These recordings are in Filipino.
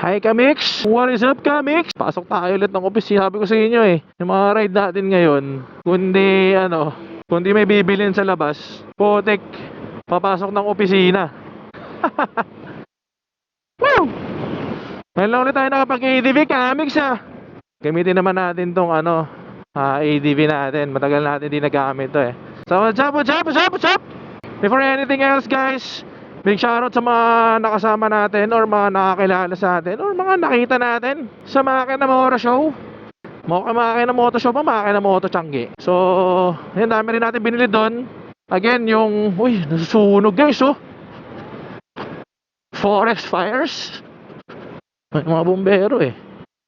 Hi Kamix! What is up Kamix? Pasok tayo ulit ng opisina. Sabi ko sa inyo yung mga ride natin ngayon, kundi may bibilin sa labas, potek, papasok ng opisina. Wow! Ngayon lang ulit tayo nakapag-ADV Kamix Gamitin naman natin tong ADV natin. Matagal natin di nagamit to So what's up? Before anything else guys, big shoutout sa mga nakasama natin or mga nakakilala sa atin or mga nakita natin sa Makina Moto Show. Makina Moto Show ba? Makina Moto Changi. So, yun, dami rin natin binili doon. Again, nasusunog guys Forest fires. May mga bumbero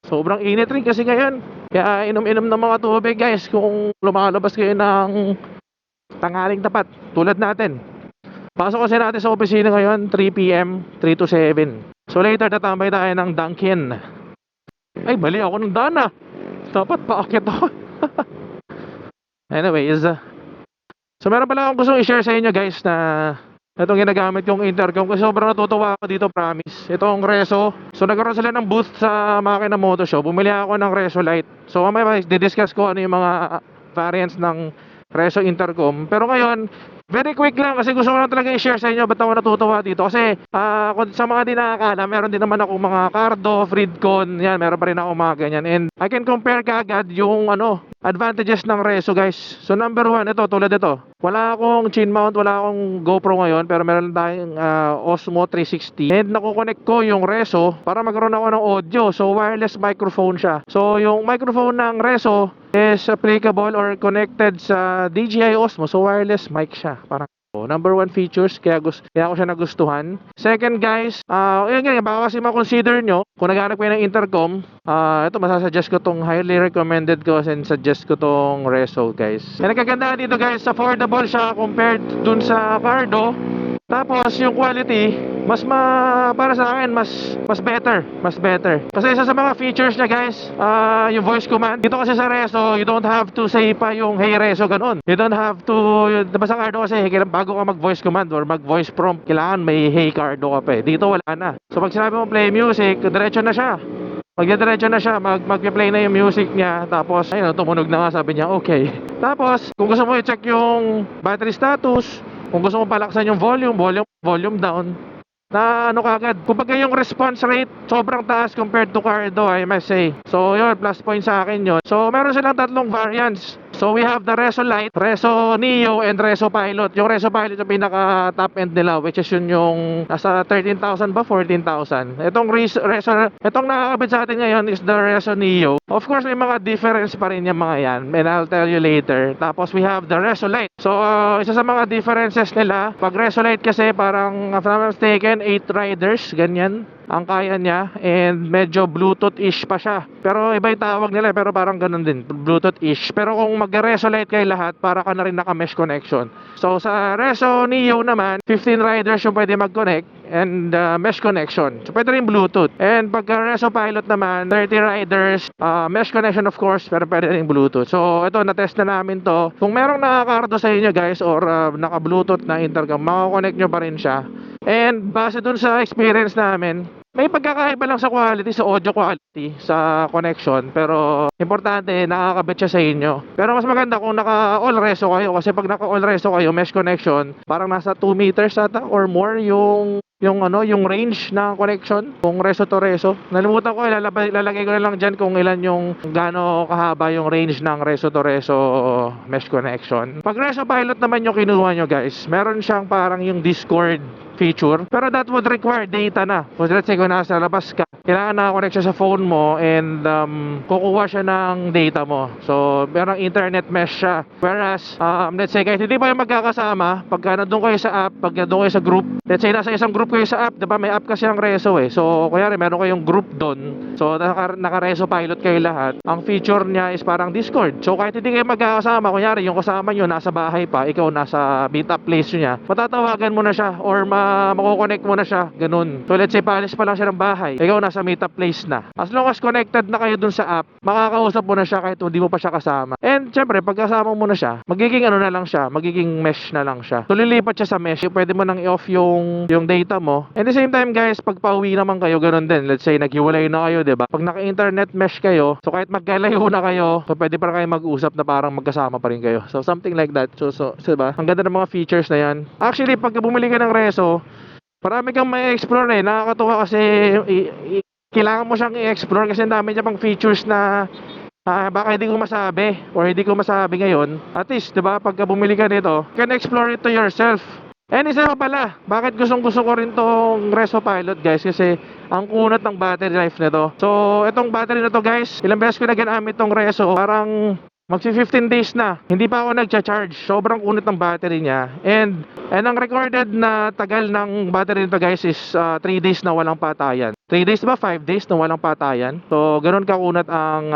Sobrang init rin kasi ngayon. Kaya inom-inom ng mga tubig guys kung lumalabas kayo ng tanghaling tapat tulad natin. Pasok kasi natin sa opisina ngayon 3 PM, 3 to 7. So later tatambay tayo ng Dunkin. Ay mali ako ng daan dapat paakyat ako. Anyways, so meron pala akong gustong i-share sa inyo guys na itong ginagamit yung intercom kasi sobrang natutuwa ako dito, promise. Itong Reso. So nagkaroon sila ng booth sa Makina Moto Show. Bumili ako ng Reso Lite. So mamaya di-discuss ko ano yung mga variants ng Reso intercom. Pero ngayon, very quick lang kasi gusto ko lang talaga i-share sa inyo ba't ako natutuwa dito. Kasi sa mga di nakakala, meron din naman ako mga Cardo, Freedcon, yan, meron pa rin ako mga ganyan. And I can compare kagad yung advantages ng Reso guys. So number one, ito, tulad ito. Wala akong chin mount, wala akong GoPro ngayon, pero meron tayong Osmo 360. And nakukonect ko yung Reso para magkaroon ako ng audio. So wireless microphone siya. So yung microphone ng Reso is applicable or connected sa DJI Osmo. So wireless mic siya. Parang number one features, kaya ko siya nagustuhan. Second guys, baka kasi ma-consider nyo kung naghanap kayo ng intercom, ito masasuggest ko tong highly recommended ko and suggest ko tong Reso guys. And nagkagandahan dito guys, affordable siya compared dun sa Cardo. Tapos yung quality, para sa akin mas better. Kasi isa sa mga features niya guys, yung voice command. Dito kasi sa Reso, you don't have to say pa yung hey Reso ganun. You don't have to, diba sa Cardo kasi bago ka mag voice command or mag voice prompt, kailangan may hey Cardo ka pa Dito wala na. So pag sinabi mo play music, diretso na siya. Magdidiretso na siya, mag-play na yung music niya. Tapos ayun, tumunog na nga, sabi niya okay. Tapos kung gusto mo i-check yung battery status, kung gusto mo palaksan yung volume down, na kagad. Kumbaga yung response rate sobrang taas compared to Cardo, I must say. So yun, plus point sa akin yun. So meron silang tatlong variants. So we have the Reso Lite, Reso Neo, and Reso Pilot. Yung Reso Pilot yung pinaka top end nila, which is yung nasa 13,000 ba? 14,000. Itong nakakabit sa atin ngayon is the Reso Neo. Of course, may mga difference pa rin yung mga yan, and I'll tell you later. Tapos we have the Reso Lite. So isa sa mga differences nila, pag Reso Lite kasi parang, if I'm not mistaken, 8 riders, ganyan ang kaya niya, and medyo Bluetooth-ish pa siya. Pero iba yung tawag nila, pero parang ganun din, Bluetooth-ish. Pero kung mag-Reso Lite kayo lahat, para ka na rin naka-mesh connection. So sa Reso Neo naman, 15 riders yung pwede mag-connect and mesh connection. So pwede rin Bluetooth. And pagka Reso Pilot naman, 30 riders, mesh connection of course, pero pwede rin Bluetooth. So ito, na-test na namin to. Kung merong nakakardo sa inyo guys or naka-Bluetooth na intercom, makakonect nyo pa rin siya. And base dun sa experience namin, may pagkakaiba lang sa quality, sa audio quality, sa connection. Pero importante, nakakabit siya sa inyo. Pero mas maganda kung naka-all Reso kayo. Kasi pag naka-all Reso kayo, mesh connection, parang nasa 2 meters ata or more yung range ng connection. Kung Reso to Reso, nalimutan ko, ilalagay ko na lang dyan kung ilan yung gaano kahaba yung range ng Reso to Reso mesh connection. Pag Reso Pilot naman yung kinuha nyo guys, meron siyang parang yung Discord feature, pero that would require data na. So let's say kung nasa labas ka, kailangan naka-connect siya sa phone mo and kukuha siya ng data mo. So merong internet mesh siya. Whereas let's say kahit hindi pa yung magkakasama, pagka nandun kayo sa app, pag nandun kayo sa group, let's say nasa isang group kayo sa app, diba may app kasi ang Reso So kunyari meron kayong group doon, so naka-Reso Pilot kayo lahat, ang feature niya is parang Discord. So kahit hindi kayo magkakasama, kunyari yung kasama nyo nasa bahay pa, ikaw nasa meet up place niya, matatawagan mo na siya or mako-connect mo na siya, ganun. So let's say paalis pa lang siya ng bahay, ikaw nasa meetup place na. As long as connected na kayo dun sa app, makakausap mo na siya kahit hindi mo pa siya kasama. And syempre, pag kasama mo na siya, magiging ano na lang siya, magiging mesh na lang siya. So lilipat siya sa mesh, pwede mo nang i-off yung data mo. And the same time guys, pag pauwi naman kayo, ganun din. Let's say naghiwalay na kayo, diba? Pag naka-internet mesh kayo, so kahit magkalayo na kayo, so pwede pa rin kayo mag-usap na parang magkasama pa rin kayo. So something like that. So diba? Ang ganda ng mga features na yan. Actually, pag bumili ka ng Reso, marami kang may explore eh. Nakakatuwa kasi kailangan mo siyang i-explore kasi ang dami niya pang features na baka hindi ko masabi or hindi ko masabi ngayon. At least, diba, pagka bumili ka nito, you can explore it to yourself. And isa pa pala, bakit gusto ko rin tong Reso Pilot guys? Kasi ang kunat ng battery life nito. So, itong battery na to guys, ilang beses ko na ginamit tong Reso, parang magsi 15 days na. Hindi pa ako nagcha-charge. Sobrang kunat ng battery niya. And ang recorded na tagal ng battery nito guys is 3 days na walang patayan. 3 days ba? 5 days na walang patayan. So, ganun kakunat ang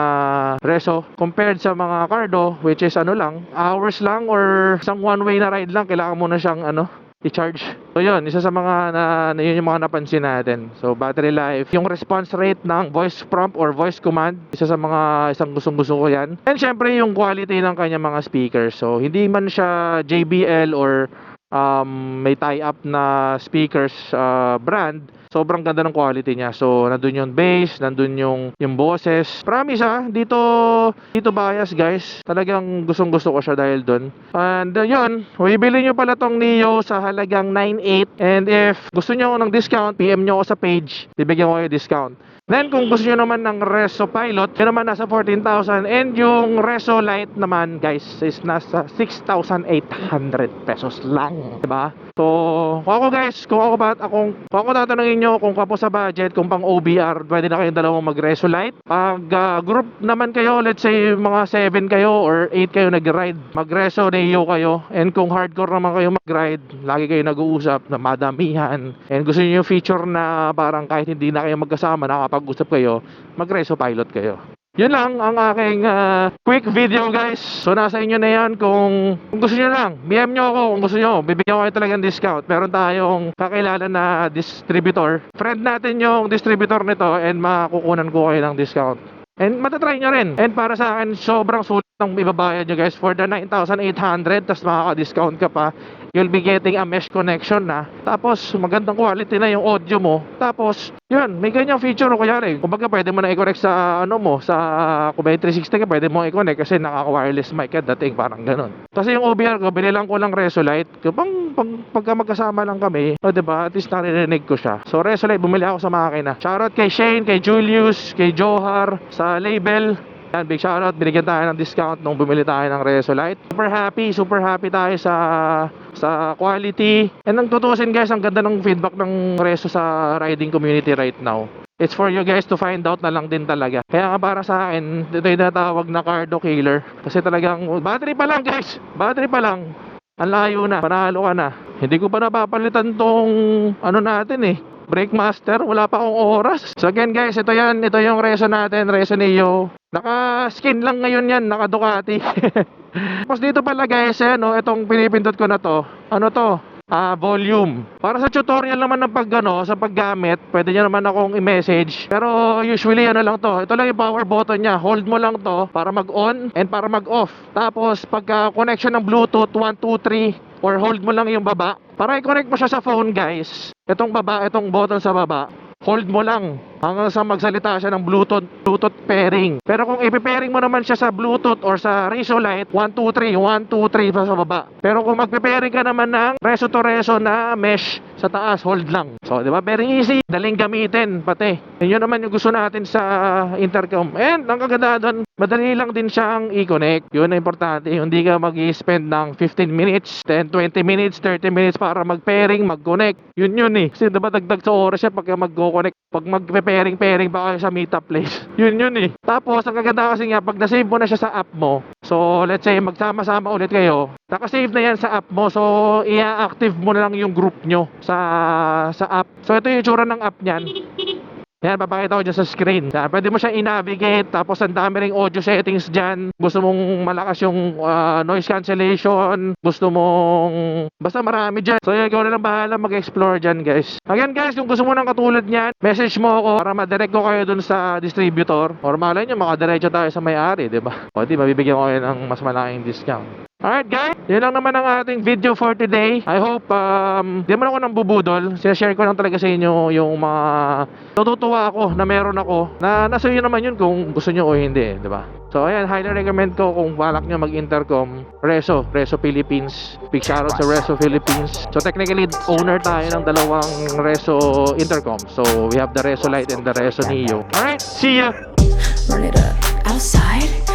Reso compared sa mga Cardo, which is ano lang, hours lang or isang one-way na ride lang, kailangan mo na siyang i-charge. So yun, isa sa mga yun yung mga napansin natin. So battery life, yung response rate ng voice prompt or voice command, isang gustong-gusto ko yan. And syempre yung quality ng kanya mga speakers. So hindi man siya JBL or may tie-up na speakers brand, sobrang ganda ng quality niya. So nandun yung bass, nandun yung boses. Promise dito bias guys. Talagang gustong-gusto ko siya dahil dun. And yun, bibili nyo pala tong Neo sa halagang 9.8. And if gusto nyo ng discount, PM nyo ako sa page, bibigyan ko kayo discount. Then kung gusto nyo naman ng Reso Pilot, yun naman nasa 14,000. And yung Reso Lite naman guys is nasa 6,800 pesos lang, diba? So kung ako tatanungin nyo kung kapo sa budget, kung pang OBR, pwede na kayong dalawang mag Reso Lite. Pag group naman kayo, let's say mga 7 kayo or 8 kayo nag-ride, mag Reso Neo kayo. And kung hardcore naman kayo mag-ride, lagi kayo nag-uusap na madamihan, and gusto nyo yung feature na parang kahit hindi na kayo magkasama, nakapag-usap kayo, mag Reso Pilot kayo. Yun lang ang aking quick video guys. So nasa inyo na yan kung gusto nyo lang. BM nyo ako kung gusto nyo. Bibigyan ko kayo talagang discount. Meron tayong kakilala na distributor. Friend natin yung distributor nito and makukunan ko kayo ng discount. And matatry nyo rin. And para sa akin, sobrang sulit ng ibabayad nyo guys. For the 9,800, tas makaka-discount ka pa, you'll be getting a mesh connection na. Tapos magandang quality na yung audio mo. Tapos yun, may ganyang feature o kayari. Kumbaga pwede mo na i-connect sa kung may 360 ka, pwede mo i-connect kasi naka-wireless mic ka dating, parang ganun. Kasi yung OBR ko, binilang ko lang Reso Lite. Pagka magkasama lang kami, diba, at least naririnig ko siya. So Reso Lite, bumili ako sa makina. Shoutout kay Shane, kay Julius, kay Johar, sa label. Yan, big shoutout, binigyan tayo ng discount nung bumili tayo ng Reso Lite. Super happy tayo sa quality. And ang tutusin guys, ang ganda ng feedback ng Reso sa riding community right now. It's for you guys to find out na lang din talaga. Kaya nga para sa akin, ito yung natawag na Cardo Killer. Kasi talagang, battery pa lang guys, battery pa lang. Ang layo na, panalo ka na. Hindi ko pa napapalitan tong natin Brake Master, wala pa akong oras. So again guys, ito yung Reso natin, Reso Neo. Naka-skin lang ngayon yan, naka Ducati. Tapos dito pala guys, itong pinipindot ko na to. Ano to? Volume. Para sa tutorial naman ng sa paggamit, pwede nyo naman akong i-message. Pero usually lang to. Ito lang yung power button nya. Hold mo lang to para mag-on and para mag-off. Tapos pagka connection ng Bluetooth 1, 2, 3 or hold mo lang yung baba. Para i-connect mo siya sa phone guys. Itong button sa baba, hold mo lang hanggang sa magsalita siya ng Bluetooth pairing. Pero kung ipe-pairing mo naman siya sa Bluetooth or sa Reso Lite, 1, 2, 3, 1, 2, 3 pa sa baba. Pero kung magpe-pairing ka naman ng Reso to Reso na mesh sa taas, hold lang. So, di ba? Very easy. Daling gamitin, pati. Yun naman yung gusto natin sa intercom. And ang kaganda doon, madali lang din siyang i-connect. Yun ang importante. Hindi ka mag-i-spend ng 15 minutes, 10, 20 minutes, 30 minutes para mag-pairing, mag-connect. Yun Kasi diba dagdag sa oras siya pag mag-connect. Pag mag-pairing pa kayo sa meetup place. Yun Tapos, ang kaganda kasi nga, pag nasave mo na siya sa app mo, so let's say magsama-sama ulit kayo, nakasave na yan sa app mo, so i-active mo na lang yung group nyo sa app. So ito yung itsura ng app nyan. Yan, papakita ko dyan sa screen. Yan, pwede mo siya i-navigate, tapos ang dami ring audio settings dyan. Gusto mong malakas yung noise cancellation, gusto mong... Basta marami dyan. So yun, ikaw na lang bahala mag-explore dyan, guys. Again, guys, kung gusto mo ng katulad niyan, message mo ako para ma-direct ko kayo dun sa distributor. Or malay nyo, makadiretso tayo sa may-ari, diba? O di, mabibigyan ko kayo ng mas malaking discount. Alright guys, yun lang naman ang ating video for today. I hope di naman ako nang bubudol. Share ko lang talaga sa inyo yung mga natutuwa ako na meron ako na nasa inyo naman yun kung gusto nyo o hindi, di ba? So ayan, highly recommend ko kung balak nyo mag-intercom, Reso Philippines. Big shoutout sa Reso Philippines. So technically owner tayo ng dalawang Reso intercom. So we have the Reso Lite and the Reso Neo. Alright, see ya! Run it up outside.